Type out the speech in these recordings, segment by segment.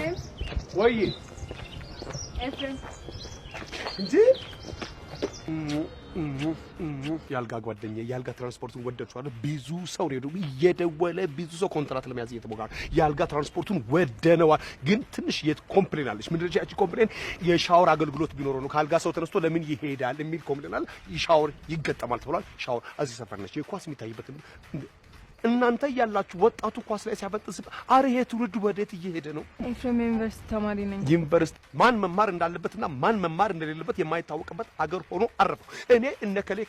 ኤፍሬም ወይ ኤፍሬም እንዴ ያልጋ ጓደኛዬ ያልጋ ትራንስፖርቱን ወደድሽው አይደል? ብዙ ሰው ነው እየደወለ ብዙ ሰው ኮንትራት ለመያዝ እየተሞከረ ያልጋ ትራንስፖርቱን ወደነዋል። ግን ትንሽ ኮምፕሌን አለች። ምንድነው ያቺ ኮምፕሌን? የሻወር አገልግሎት ቢኖረው ነው ካልጋ ሰው ተነስቶ ለምን ይሄዳል የሚል ኮምፕሌን አለ። ሻወር ይገጠማል ተብሏል። ሻወር እዚህ ሰፈር ነች። የኳስ የሚታይበት እናንተ ያላችሁ ወጣቱ ኳስ ላይ ሲያፈጥስ አረ ይሄ ትውልድ ወዴት እየሄደ ነው? ኤፍሬም ዩኒቨርሲቲ ተማሪ ነኝ። ዩኒቨርሲቲ ማን መማር እንዳለበትና ማን መማር እንደሌለበት የማይታወቅበት አገር ሆኖ አረፈ። እኔ እነ ከሌ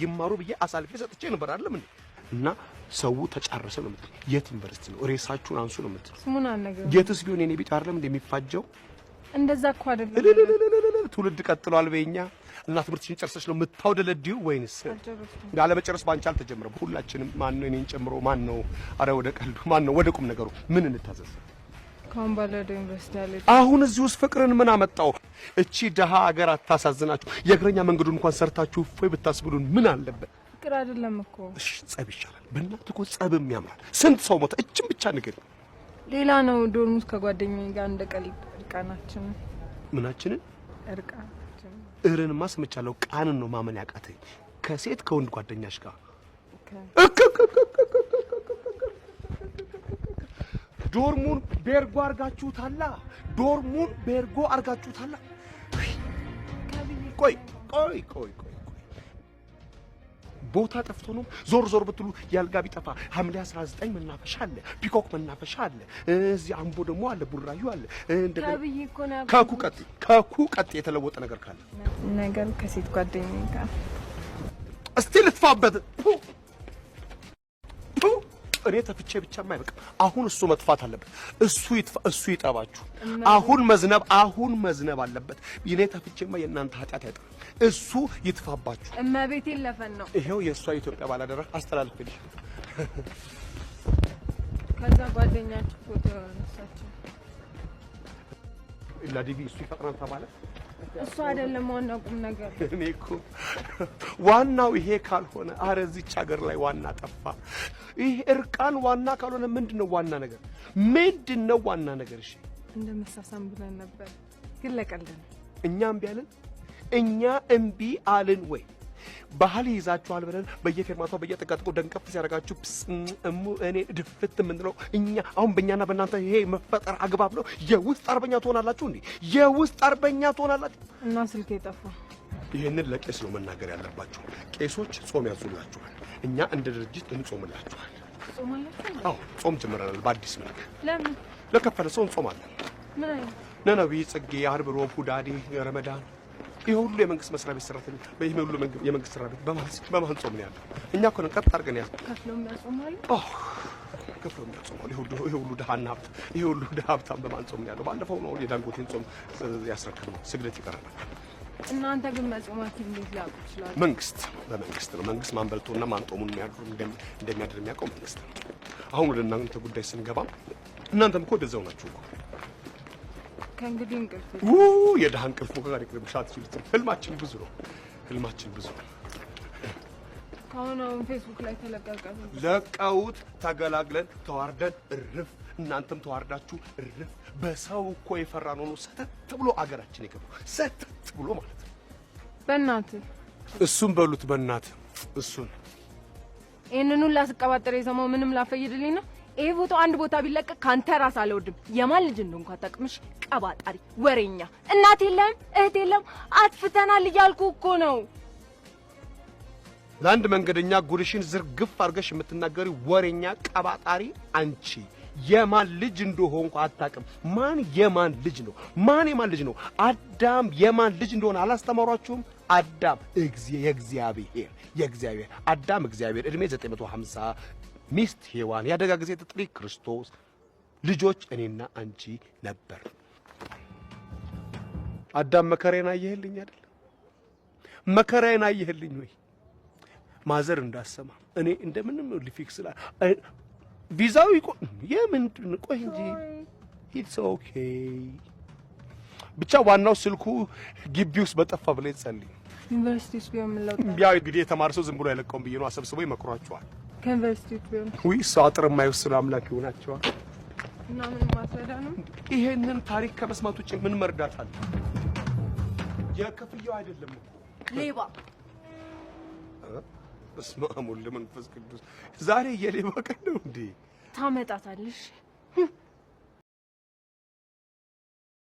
ይማሩ ብዬ አሳልፌ ሰጥቼ ነበር አይደለም እንዴ? እና ሰው ተጫረሰ ነው የምትል። የት ዩኒቨርሲቲ ነው? ሬሳችሁን አንሱ ነው የምትል። ስሙን አልነገርም። የትስ ቢሆን የኔ ቢጫ አይደለም እንደሚፋጀው እንደዛ እኮ አይደለም። ትውልድ ቀጥሏል በእኛ እና ትምህርትሽን ጨርሰሽ ነው የምታውደለድዩ ወይንስ ያለ መጨረስ ባንቺ አልተጀመረም? ሁላችንም ማን ነው እኔን ጨምሮ ማን ነው? አረ ወደ ቀልዱ ማን ነው? ወደ ቁም ነገሩ ምን እንታዘዝ? ካም ባለደ ዩኒቨርሲቲ አለ። አሁን እዚህ ውስጥ ፍቅርን ምን አመጣው? እቺ ደሃ ሀገር አታሳዝናችሁ? የእግረኛ መንገዱን እንኳን ሰርታችሁ እፎይ ብታስብሉን ምን አለበት? ፍቅር አይደለም እኮ። እሺ ጸብ ይሻላል። በእናትህ እኮ ጸብም ያምራል። ስንት ሰው ሞተ? እቺን ብቻ ንገር። ሌላ ነው ዶርም ውስጥ ከጓደኛዬ ጋር እንደቀልድ እርቃናችን ምናችንን እርቃናችን እርንማ ስምቻለሁ። ቃንን ነው ማመን ያቃተኝ። ከሴት ከወንድ ጓደኛሽ ጋር ዶርሙን ቤርጎ አርጋችሁታላ። ዶርሙን ቤርጎ አርጋችሁታላ። ቆይ ቦታ ጠፍቶ ነው። ዞር ብትሉ ያልጋ ቢጠፋ ሐምሌ 19 መናፈሻ አለ፣ ፒኮክ መናፈሻ አለ፣ እዚህ አምቦ ደግሞ አለ፣ ቡራዩ አለ። እንደገና ከኩ ቀጥ የተለወጠ ነገር ካለ ነገር ከሴት ጓደኛዬ ጋር እስቲ ልትፋበት። እኔ ተፍቼ ብቻማ አይበቃም። አሁን እሱ መጥፋት አለበት። እሱ ይጥፋ፣ እሱ ይጠባችሁ። አሁን መዝነብ አለበት። እኔ ተፍቼማ የእናንተ ኃጢአት አይጠፋም። እሱ ይጥፋባችሁ። እመቤቴን ለፈን ነው። ይሄው የእሷ ኢትዮጵያ ባላደራ አስተላልፍልሽ። ከዛ ጓደኛችሁ ፎቶ አነሳችሁ ለዲቪ እሱ ይፈጥራል ተባለ። እሱ አይደለም ዋናው ቁም ነገር። እኔ እኮ ዋናው ይሄ ካልሆነ አረ እዚች ሀገር ላይ ዋና ጠፋ። ይሄ እርቃን ዋና ካልሆነ ምንድነው ዋና ነገር? ምንድነው ዋና ነገር? እሺ እንደመሳሳም ብለን ነበር ግን ለቀልድ ነው። እኛ እምቢ አልን ወይ? ባህል ይዛችኋል ብለን በየፌርማታው በየጠቃጥቆ ደንቀፍ ሲያደርጋችሁ እኔ ድፍት ምንድነው? እኛ አሁን በእኛና በእናንተ ይሄ መፈጠር አግባብ ነው? የውስጥ አርበኛ ትሆናላችሁ እንዴ? የውስጥ አርበኛ ትሆናላችሁ። እና ስልክ የጠፋ ይሄንን ለቄስ ነው መናገር ያለባችሁ። ቄሶች ጾም ያዙላችኋል። እኛ እንደ ድርጅት እንጾምላችኋል። ጾማላችሁ? አዎ ጾም ጀምረናል በአዲስ መልክ። ለምን? ለከፈለ ሰው እንጾማለን። ምን አይነት ነነዌ፣ ጽጌ፣ ዓርብ፣ ሮብ፣ ሁዳዴ፣ ረመዳን ይሄ ሁሉ የመንግስት መስሪያ ቤት ሰራተኛ ይሄ ሁሉ የመንግስት ሰራተኛ ቤት በማን ጾም ነው ያለው? እኛ እኮ ነው ቀጥ አድርገን ያለው። ከፍለው የሚያጾማሉ። ከፍለው የሚያጾማሉ። ይሄ ሁሉ ደሃና ሀብት ይሄ ሁሉ ደሃ ሀብታም በማን ጾም ነው ያለው? ባለፈው ነው የዳንጎቴን ጾም ያስረክብ ስግደት ይቀርናል። እናንተ ግን መጾማችሁ እንዴት ሊያውቁ ይችላሉ? በመንግስት ነው። መንግስት ማን በልቶና ማን ጾሙን እንደሚያድር የሚያውቀው መንግስት ነው። አሁን ወደ እናንተ ጉዳይ ስንገባ እናንተም እኮ ወደዛው ናችሁ እኮ። ከእንግዲህ እንቅልፍ የድሃ እንቅልፍ ጋር ይቅርብሻት ይችላል። ህልማችን ብዙ ነው። አሁን ፌስቡክ ላይ ተለቀቀ። ለቀውት ተገላግለን ተዋርደን እርፍ። እናንተም ተዋርዳችሁ እርፍ። በሰው እኮ የፈራ ነው ሰተት ብሎ አገራችን የገባው ሰተት ብሎ ማለት ነው። በእናትህ እሱን በሉት በእናትህ እሱን ይሄንን ሁሉ አስቀባጠረ የሰማው ምንም ላፈይድልኝ ነው። ይሄ ፎቶ አንድ ቦታ ቢለቀቅ ካንተ ራስ አልወድም። የማን ልጅ እንደው እንኳን ታቅምሽ ቀባጣሪ ወሬኛ። እናት የለም እህት የለም አጥፍተናል እያልኩ እኮ ነው። ለአንድ መንገደኛ ጉርሽን ዝርግፍ አድርገሽ የምትናገሪ ወሬኛ ቀባጣሪ አንቺ የማን ልጅ እንደሆንኩ አታውቅም። ማን የማን ልጅ ነው? አዳም የማን ልጅ እንደሆነ አላስተማሯችሁም? አዳም የእግዚአብሔር አዳም እግዚአብሔር እድሜ 950 ሚስት ሔዋን ያደጋ ጊዜ ተጥሪ ክርስቶስ ልጆች እኔና አንቺ ነበር። አዳም መከራዬን አየህልኝ አይደል? መከራዬን አየህልኝ ወይ? ማዘር እንዳሰማ እኔ እንደምንም ነው ሊፊክስ ላ ቪዛው የምንድን ቆይ እንጂ ኢትስ ኦኬ። ብቻ ዋናው ስልኩ ግቢ ውስጥ በጠፋ ብለ ይጸልይ። ዩኒቨርሲቲ ውስጥ ቢሆን ምን ለውጥ? ቢያው እንግዲህ የተማረ ሰው ዝም ብሎ አይለቀውም ብዬ ነው አሰብስበው ይመክሯቸዋል። ከዩኒቨርሲቲ ቢሆን ወይ ሰው አጥር የማይወስኑ አምላክ ይሆናቸዋል። እና ምንም ማስረዳ ነው። ይሄንን ታሪክ ከመስማት ውጭ ምን መርዳት አለ? የክፍያው አይደለም እኮ ሌባ። በስመ አብ ወወልድ ወመንፈስ ቅዱስ። ዛሬ የሌባ ቀን ነው እንዴ? ታመጣታለሽ